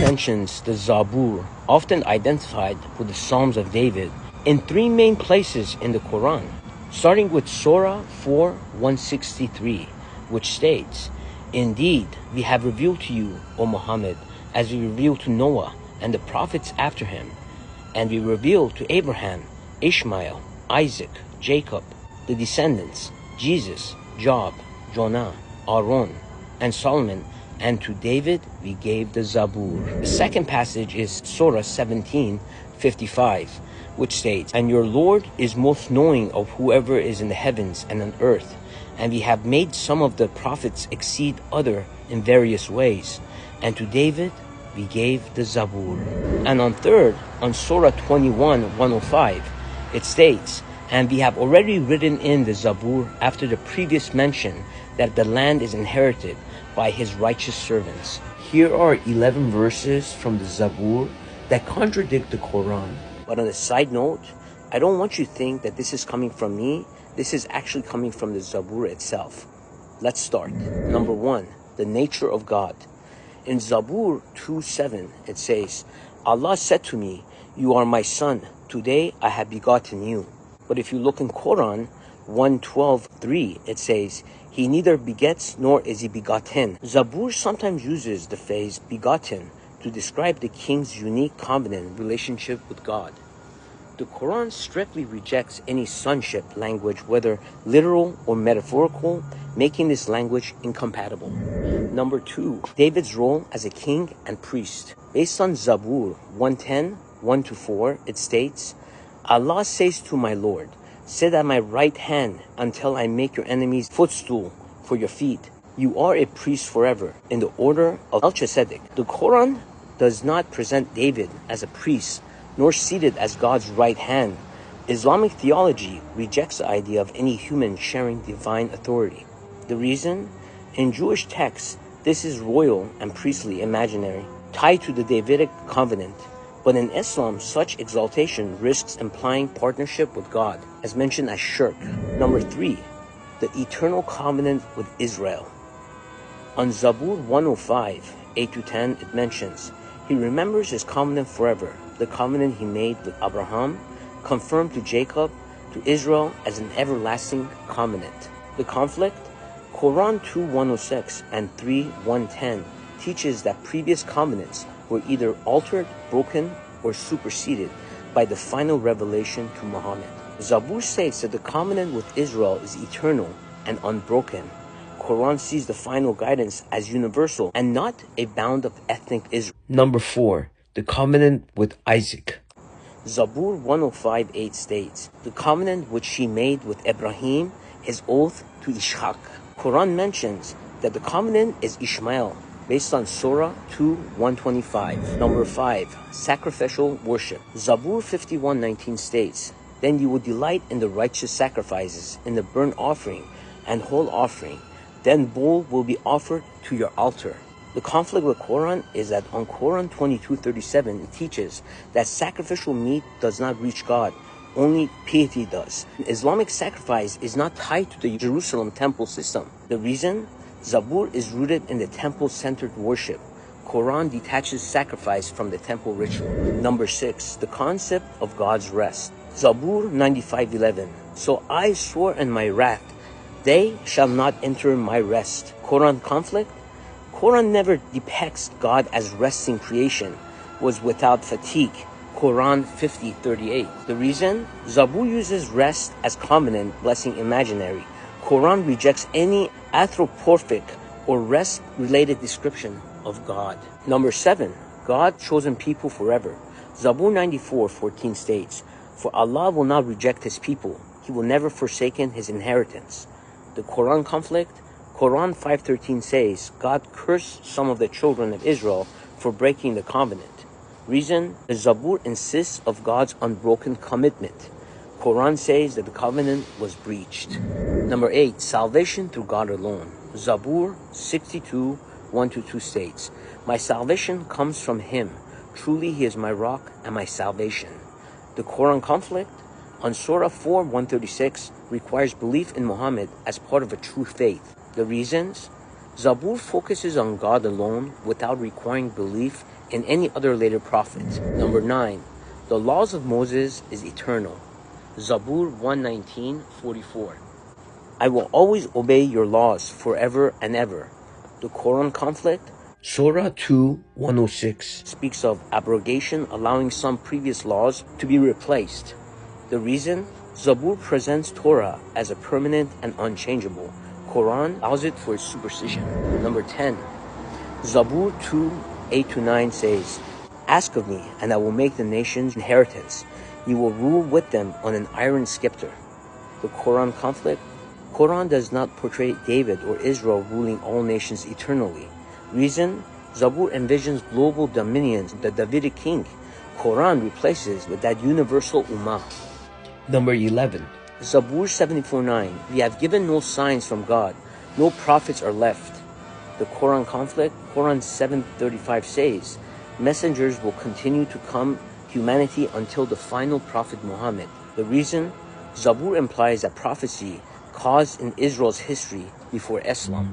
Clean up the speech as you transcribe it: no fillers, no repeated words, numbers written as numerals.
Mentions the Zabur, often identified with the Psalms of David, in three main places in the Quran, starting with Surah 4:163, which states, "Indeed, we have revealed to you, O Muhammad, as we revealed to Noah and the prophets after him, and we revealed to Abraham, Ishmael, Isaac, Jacob, the descendants, Jesus, Job, Jonah, Aaron, and Solomon, and to David we gave the Zabur." The second passage is Surah 17:55, which states, "And your Lord is most knowing of whoever is in the heavens and on earth, and we have made some of the prophets exceed other in various ways, and to David we gave the Zabur." And on Surah 21:105, it states, "And we have already written in the Zabur after the previous mention that the land is inherited by his righteous servants." Here are 11 verses from the Zabur that contradict the Quran. But on a side note, I don't want you to think that this is coming from me. This is actually coming from the Zabur itself. Let's start. Number 1, the nature of God. In Zabur 2:7, it says, "Allah said to me, you are my son. Today I have begotten you." But if you look in Quran 1:12:3, it says, "He neither begets nor is he begotten." Zabur sometimes uses the phrase begotten to describe the king's unique covenant relationship with God. The Quran strictly rejects any sonship language, whether literal or metaphorical, making this language incompatible. Number 2, David's role as a king and priest. Based on Zabur 110:1-4, it states, "Allah says to my Lord, sit at my right hand until I make your enemies footstool for your feet. You are a priest forever in the order of Melchizedek." The Quran does not present David as a priest, nor seated as God's right hand. Islamic theology rejects the idea of any human sharing divine authority. The reason? In Jewish texts, this is royal and priestly imaginary, tied to the Davidic covenant. But in Islam, such exaltation risks implying partnership with God, as mentioned as shirk. Number 3, the eternal covenant with Israel. On Zabur 105:8-10, it mentions, "He remembers his covenant forever, the covenant he made with Abraham, confirmed to Jacob, to Israel as an everlasting covenant." The conflict? Quran 2:106 and 3:110 teaches that previous covenants were either altered, broken, or superseded by the final revelation to Muhammad. Zabur states that the covenant with Israel is eternal and unbroken. Quran sees the final guidance as universal and not a bound of ethnic Israel. Number 4, the covenant with Isaac. Zabur 105:8 states, "The covenant which he made with Ibrahim, his oath to Ishaq." Quran mentions that the covenant is Ishmael, based on Surah 2:125. Number 5, sacrificial worship. Zabur 51:19 states, "Then you will delight in the righteous sacrifices, in the burnt offering and whole offering. Then bull will be offered to your altar." The conflict with Quran is that on Quran 22:37, it teaches that sacrificial meat does not reach God, only piety does. Islamic sacrifice is not tied to the Jerusalem temple system. The reason? Zabur is rooted in the temple-centered worship. Quran detaches sacrifice from the temple ritual. Number 6, the concept of God's rest. Zabur 95:11, "So I swore in my wrath, they shall not enter my rest." Quran conflict? Quran never depicts God as resting creation, was without fatigue. Quran 50:38. The reason? Zabur uses rest as covenant, blessing imaginary. Quran rejects any anthropomorphic or rest-related description of God. Number 7, God chosen people forever. Zabur 94:14 states, "For Allah will not reject his people. He will never forsaken his inheritance." The Quran conflict? Quran 5:13 says, God cursed some of the children of Israel for breaking the covenant. Reason? The Zabur insists of God's unbroken commitment. Quran says that the covenant was breached. Number 8, salvation through God alone. Zabur 62, 1-2 states, "My salvation comes from him. Truly he is my rock and my salvation." The Quran conflict on Surah 4, 136 requires belief in Muhammad as part of a true faith. The reasons? Zabur focuses on God alone without requiring belief in any other later prophet. Number 9. The laws of Moses is eternal. Zabur 119:44. "I will always obey your laws forever and ever." The Quran conflict, Surah 2, 106, speaks of abrogation, allowing some previous laws to be replaced. The reason? Zabur presents Torah as a permanent and unchangeable. Quran allows it for its superstition. Number 10. Zabur 2, 8-9 says, "Ask of me, and I will make the nations inheritance. You will rule with them on an iron scepter." The Quran conflict, Quran does not portray David or Israel ruling all nations eternally. Reason? Zabur envisions global dominions, the Davidic king. Quran replaces with that universal ummah. Number 11. Zabur 74:9. "We have given no signs from God. No prophets are left." The Quran conflict, Quran 7:35 says, "Messengers will continue to come humanity until the final prophet Muhammad." The reason? Zabur implies that prophecy caused in Israel's history before Islam.